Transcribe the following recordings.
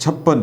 56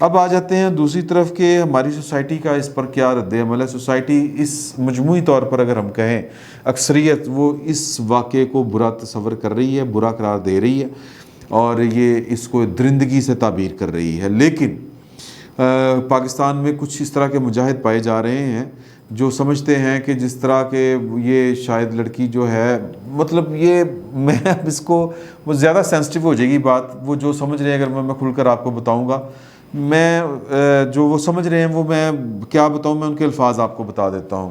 اب آ جاتے ہیں دوسری طرف کہ ہماری سوسائٹی کا اس پر کیا رد عمل ہے. سوسائٹی اس مجموعی طور پر اگر ہم کہیں اکثریت وہ اس واقعے کو برا تصور کر رہی ہے, برا قرار دے رہی ہے اور یہ اس کو درندگی سے تعبیر کر رہی ہے. لیکن پاکستان میں کچھ اس طرح کے مجاہد پائے جا رہے ہیں جو سمجھتے ہیں کہ جس طرح کہ یہ شاید لڑکی جو ہے, مطلب یہ میں اب اس کو وہ زیادہ سینسٹیو ہو جائے گی بات, وہ جو سمجھ رہے ہیں اگر میں کھل کر آپ کو بتاؤں گا, میں جو وہ سمجھ رہے ہیں وہ میں کیا بتاؤں, میں ان کے الفاظ آپ کو بتا دیتا ہوں.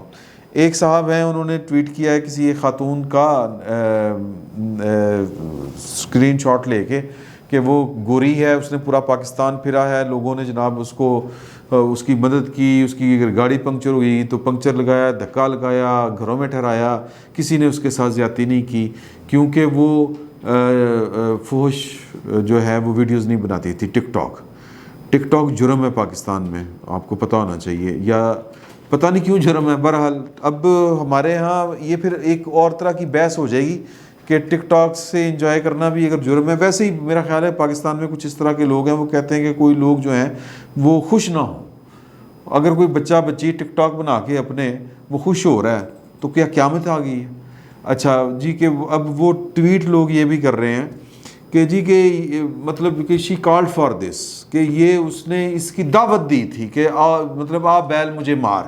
ایک صاحب ہیں, انہوں نے ٹویٹ کیا ہے کسی ایک خاتون کا اسکرین شاٹ لے کے کہ وہ گوری ہے, اس نے پورا پاکستان پھرا ہے, لوگوں نے جناب اس کو اس کی مدد کی, اس کی اگر گاڑی پنکچر ہوئی تو پنکچر لگایا, دھکا لگایا, گھروں میں ٹھہرایا, کسی نے اس کے ساتھ زیادتی نہیں کی کیونکہ وہ فحش جو ہے وہ ویڈیوز نہیں بناتی تھی. ٹک ٹاک جرم ہے پاکستان میں, آپ کو پتہ ہونا چاہیے, یا پتہ نہیں کیوں جرم ہے. بہرحال اب ہمارے ہاں یہ پھر ایک اور طرح کی بحث ہو جائے گی کہ ٹک ٹاک سے انجوائے کرنا بھی اگر جرم ہے. ویسے ہی میرا خیال ہے پاکستان میں کچھ اس طرح کے لوگ ہیں, وہ کہتے ہیں کہ کوئی لوگ جو ہیں وہ خوش نہ ہوں. اگر کوئی بچہ بچی ٹک ٹاک بنا کے اپنے وہ خوش ہو رہا ہے تو کیا قیامت آ گئی ہے؟ اچھا جی, کہ اب وہ ٹویٹ لوگ یہ بھی کر رہے ہیں کہ جی کہ مطلب کہ شی کالڈ فار دس, کہ یہ اس نے اس کی دعوت دی تھی کہ مطلب آ بیل مجھے مار,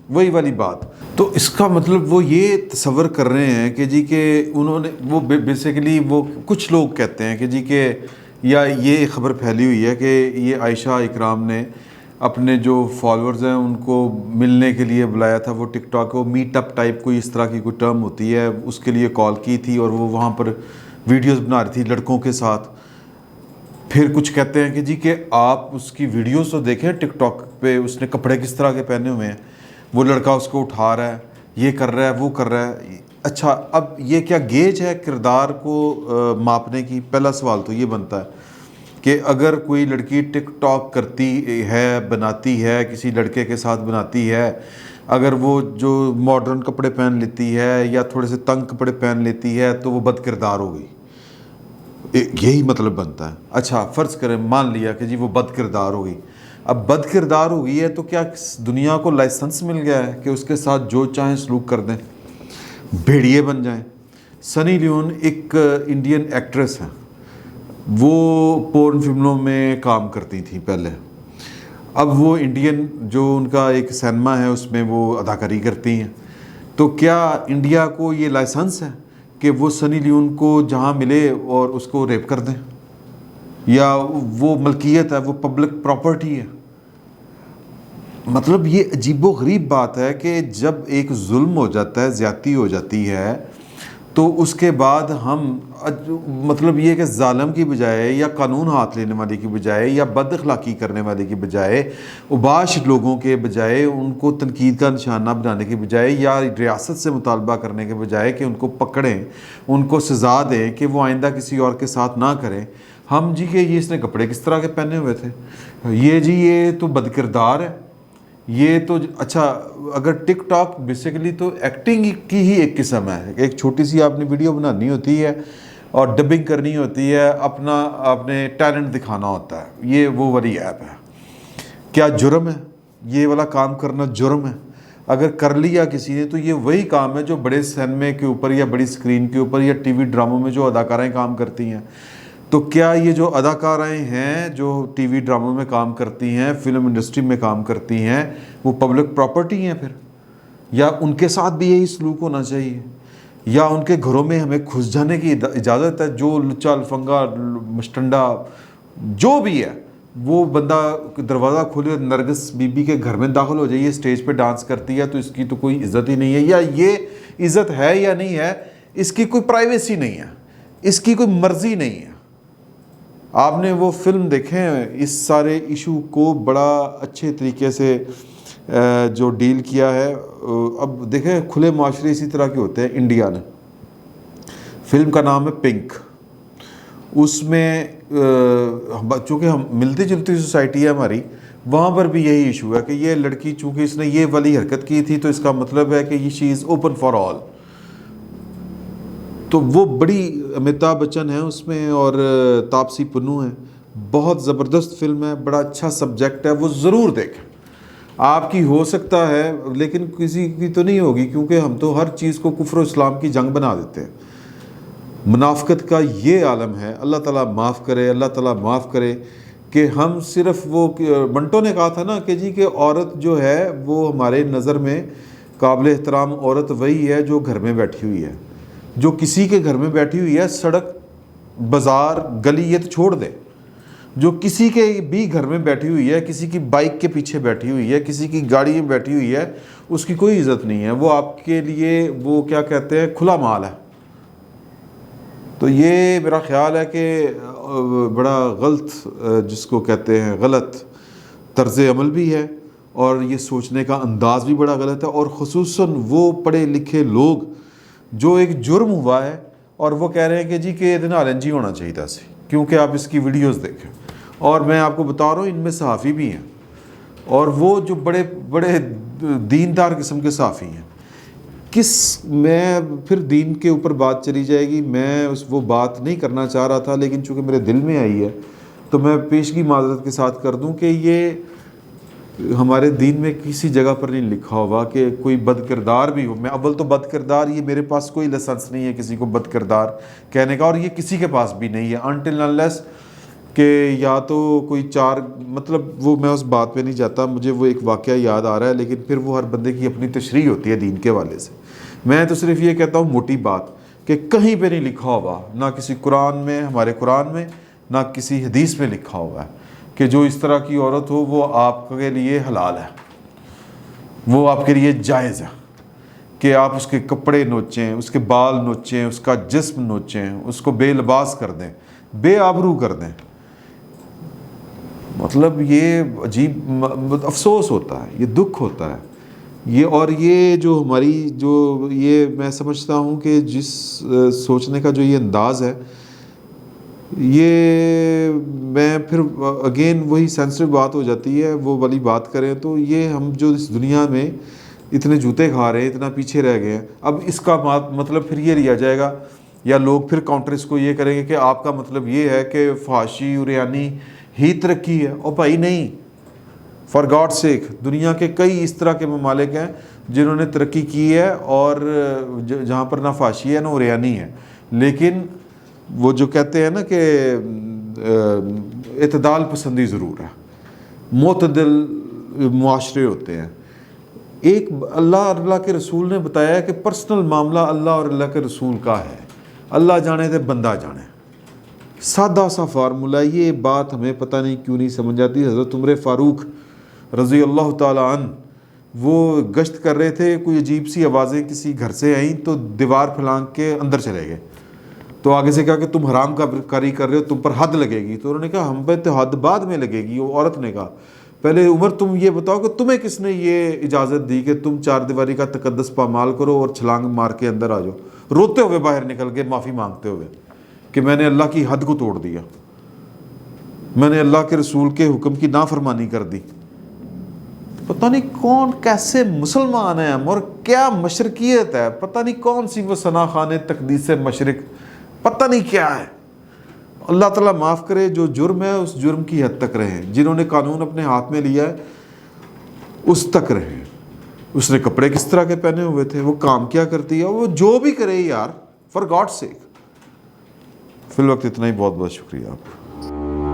وہی والی بات. تو اس کا مطلب وہ یہ تصور کر رہے ہیں کہ جی کہ انہوں نے وہ بیسیکلی وہ کچھ لوگ کہتے ہیں کہ جی کہ یا یہ خبر پھیلی ہوئی ہے کہ یہ عائشہ اکرام نے اپنے جو فالورز ہیں ان کو ملنے کے لیے بلایا تھا. وہ ٹک ٹاک کو میٹ اپ ٹائپ کوئی اس طرح کی کوئی ٹرم ہوتی ہے, اس کے لیے کال کی تھی اور وہ وہاں پر ویڈیوز بنا رہی تھی لڑکوں کے ساتھ. پھر کچھ کہتے ہیں کہ جی کہ آپ اس کی ویڈیوز تو دیکھیں ٹک ٹاک پہ, اس نے کپڑے کس طرح کے پہنے ہوئے ہیں, وہ لڑکا اس کو اٹھا رہا ہے, یہ کر رہا ہے, وہ کر رہا ہے. اچھا اب یہ کیا گیج ہے کردار کو ماپنے کی؟ پہلا سوال تو یہ بنتا ہے کہ اگر کوئی لڑکی ٹک ٹاک کرتی ہے, بناتی ہے, کسی لڑکے کے ساتھ بناتی ہے, اگر وہ جو ماڈرن کپڑے پہن لیتی ہے یا تھوڑے سے تنگ کپڑے پہن لیتی ہے تو وہ بد کردار ہو گئی, یہی مطلب بنتا ہے. اچھا فرض کریں مان لیا کہ جی وہ بد کردار ہو گئی. اب بد کردار ہو گئی ہے تو کیا دنیا کو لائسنس مل گیا ہے کہ اس کے ساتھ جو چاہیں سلوک کر دیں, بھیڑیے بن جائیں؟ سنی لیون ایک انڈین ایکٹریس ہیں, وہ پورن فلموں میں کام کرتی تھیں پہلے. اب وہ انڈین جو ان کا ایک سینما ہے اس میں وہ اداکاری کرتی ہیں. تو کیا انڈیا کو یہ لائسنس ہے کہ وہ سنی لیون کو جہاں ملے اور اس کو ریپ کر دیں, یا وہ ملکیت ہے, وہ پبلک پراپرٹی ہے؟ مطلب یہ عجیب و غریب بات ہے کہ جب ایک ظلم ہو جاتا ہے, زیادتی ہو جاتی ہے, تو اس کے بعد ہم مطلب یہ کہ ظالم کی بجائے یا قانون ہاتھ لینے والے کی بجائے یا بد اخلاقی کرنے والے کی بجائے, اوباش لوگوں کے بجائے, ان کو تنقید کا نشانہ بنانے کی بجائے یا ریاست سے مطالبہ کرنے کے بجائے کہ ان کو پکڑیں, ان کو سزا دیں کہ وہ آئندہ کسی اور کے ساتھ نہ کریں, ہم جی کہ یہ اس نے کپڑے کس طرح کے پہنے ہوئے تھے, یہ جی یہ تو بد کردار ہے, یہ تو اچھا اگر ٹک ٹاک بیسیکلی تو ایکٹنگ کی ہی ایک قسم ہے. ایک چھوٹی سی آپ نے ویڈیو بنانی ہوتی ہے اور ڈبنگ کرنی ہوتی ہے, اپنے ٹیلنٹ دکھانا ہوتا ہے, یہ وہ والی ایپ ہے. کیا جرم ہے یہ والا کام کرنا؟ جرم ہے. اگر کر لیا کسی نے تو یہ وہی کام ہے جو بڑے سینمے کے اوپر یا بڑی اسکرین کے اوپر یا ٹی وی ڈراموں میں جو اداکارائیں کام کرتی ہیں. تو کیا یہ جو اداکارائیں ہیں جو ٹی وی ڈراموں میں کام کرتی ہیں, فلم انڈسٹری میں کام کرتی ہیں, وہ پبلک پراپرٹی ہیں پھر؟ یا ان کے ساتھ بھی یہی سلوک ہونا چاہیے؟ یا ان کے گھروں میں ہمیں گھس جانے کی اجازت ہے؟ جو لچا لفنگا مشٹنڈا جو بھی ہے وہ بندہ دروازہ کھولے, نرگس بی بی کے گھر میں داخل ہو جائیے, اسٹیج پہ ڈانس کرتی ہے تو اس کی تو کوئی عزت ہی نہیں ہے, یا یہ عزت ہے یا نہیں ہے, اس کی کوئی پرائیویسی نہیں ہے, اس کی کوئی مرضی نہیں ہے. آپ نے وہ فلم دیکھیں, اس سارے ایشو کو بڑا اچھے طریقے سے جو ڈیل کیا ہے. اب دیکھیں کھلے معاشرے اسی طرح کے ہوتے ہیں. انڈیا نے فلم کا نام ہے پنک, اس میں چونکہ ہم ملتی جلتی سوسائٹی ہے ہماری, وہاں پر بھی یہی ایشو ہے کہ یہ لڑکی چونکہ اس نے یہ والی حرکت کی تھی تو اس کا مطلب ہے کہ یہ شی از اوپن فار آل. تو وہ بڑی امیتابھ بچن ہیں اس میں اور تاپسی پنو ہیں, بہت زبردست فلم ہے، بڑا اچھا سبجیکٹ ہے، وہ ضرور دیکھیں. آپ کی ہو سکتا ہے لیکن کسی کی تو نہیں ہوگی، کیونکہ ہم تو ہر چیز کو کفر و اسلام کی جنگ بنا دیتے ہیں. منافقت کا یہ عالم ہے. اللہ تعالیٰ معاف کرے، اللہ تعالیٰ معاف کرے کہ ہم صرف وہ منٹو نے کہا تھا نا کہ جی کہ عورت جو ہے وہ ہمارے نظر میں قابل احترام عورت وہی ہے جو گھر میں بیٹھی ہوئی ہے. جو کسی کے گھر میں بیٹھی ہوئی ہے، سڑک بازار گلی یہ تو چھوڑ دے، جو کسی کے بھی گھر میں بیٹھی ہوئی ہے، کسی کی بائک کے پیچھے بیٹھی ہوئی ہے، کسی کی گاڑی میں بیٹھی ہوئی ہے، اس کی کوئی عزت نہیں ہے. وہ آپ کے لیے وہ کیا کہتے ہیں، کھلا مال ہے. تو یہ میرا خیال ہے کہ بڑا غلط جس کو کہتے ہیں غلط طرز عمل بھی ہے، اور یہ سوچنے کا انداز بھی بڑا غلط ہے. اور خصوصاً وہ پڑھے لکھے لوگ جو ایک جرم ہوا ہے اور وہ کہہ رہے ہیں کہ جی کہ یہ LNG ہونا چاہیے تھا سی، کیونکہ آپ اس کی ویڈیوز دیکھیں. اور میں آپ کو بتا رہا ہوں ان میں صحافی بھی ہیں، اور وہ جو بڑے بڑے دیندار قسم کے صحافی ہیں. میں پھر دین کے اوپر بات چلی جائے گی، میں وہ بات نہیں کرنا چاہ رہا تھا، لیکن چونکہ میرے دل میں آئی ہے تو میں پیشگی معذرت کے ساتھ کر دوں کہ یہ ہمارے دین میں کسی جگہ پر نہیں لکھا ہوگا کہ کوئی بد کردار بھی ہو. میں اول تو بد کردار، یہ میرے پاس کوئی لائسنس نہیں ہے کسی کو بد کردار کہنے کا، اور یہ کسی کے پاس بھی نہیں ہے until unless کہ یا تو کوئی مطلب وہ میں اس بات پہ نہیں جاتا. مجھے وہ ایک واقعہ یاد آ رہا ہے، لیکن پھر وہ ہر بندے کی اپنی تشریح ہوتی ہے دین کے حوالے سے. میں تو صرف یہ کہتا ہوں موٹی بات کہ کہیں پہ نہیں لکھا ہوگا، نہ کسی قرآن میں، ہمارے قرآن میں، نہ کسی حدیث میں لکھا ہوا ہے کہ جو اس طرح کی عورت ہو وہ آپ کے لیے حلال ہے، وہ آپ کے لیے جائز ہے کہ آپ اس کے کپڑے نوچیں، اس کے بال نوچیں، اس کا جسم نوچیں، اس کو بے لباس کر دیں، بے آبرو کر دیں. مطلب یہ عجیب افسوس ہوتا ہے، یہ دکھ ہوتا ہے. اور یہ جو ہماری جو یہ میں سمجھتا ہوں کہ جس سوچنے کا جو یہ انداز ہے، یہ میں پھر اگین وہی سینسٹیو بات ہو جاتی ہے، وہ والی بات کریں تو یہ ہم جو اس دنیا میں اتنے جوتے کھا رہے ہیں، اتنا پیچھے رہ گئے ہیں. اب اس کا مطلب پھر یہ لیا جائے گا، یا لوگ پھر کاؤنٹر اس کو یہ کریں گے کہ آپ کا مطلب یہ ہے کہ فحاشی عریانی ہی ترقی ہے. اور بھائی نہیں، فار گاڈ سیک، دنیا کے کئی اس طرح کے ممالک ہیں جنہوں نے ترقی کی ہے اور جہاں پر نہ فحاشی ہے نہ عریانی ہے، لیکن وہ جو کہتے ہیں نا کہ اعتدال پسندی ضرور ہے، معتدل معاشرے ہوتے ہیں. ایک اللہ کے رسول نے بتایا ہے کہ پرسنل معاملہ اللہ اور اللہ کے رسول کا ہے، اللہ جانے تے بندہ جانے. سادہ سا فارمولہ. یہ بات ہمیں پتہ نہیں کیوں نہیں سمجھ آتی. حضرت عمر فاروق رضی اللہ تعالیٰ عنہ وہ گشت کر رہے تھے، کوئی عجیب سی آوازیں کسی گھر سے آئیں تو دیوار پھلانگ کے اندر چلے گئے. تو آگے سے کہا کہ تم حرام کا کاری کر رہے ہو، تم پر حد لگے گی. تو انہوں نے کہا ہم پہ تو حد بعد میں لگے گی. وہ عورت نے کہا پہلے عمر تم یہ بتاؤ کہ تمہیں کس نے یہ اجازت دی کہ تم چار دیواری کا تقدس پامال کرو اور چھلانگ مار کے اندر آ جاؤ، روتے ہوئے باہر نکل کے معافی مانگتے ہوئے کہ میں نے اللہ کی حد کو توڑ دیا، میں نے اللہ کے رسول کے حکم کی نافرمانی کر دی. پتہ نہیں کون کیسے مسلمان ہیں ہم، اور کیا مشرقیت ہے، پتہ نہیں کون سی وہ ثنا خان تقدیس مشرق، پتہ نہیں کیا ہے. اللہ تعالیٰ معاف کرے. جو جرم ہے اس جرم کی حد تک رہیں، جنہوں نے قانون اپنے ہاتھ میں لیا ہے اس تک رہیں. اس نے کپڑے کس طرح کے پہنے ہوئے تھے، وہ کام کیا کرتی ہے، وہ جو بھی کرے یار، فار گاڈ سیک. فی الوقت اتنا ہی. بہت بہت شکریہ آپ.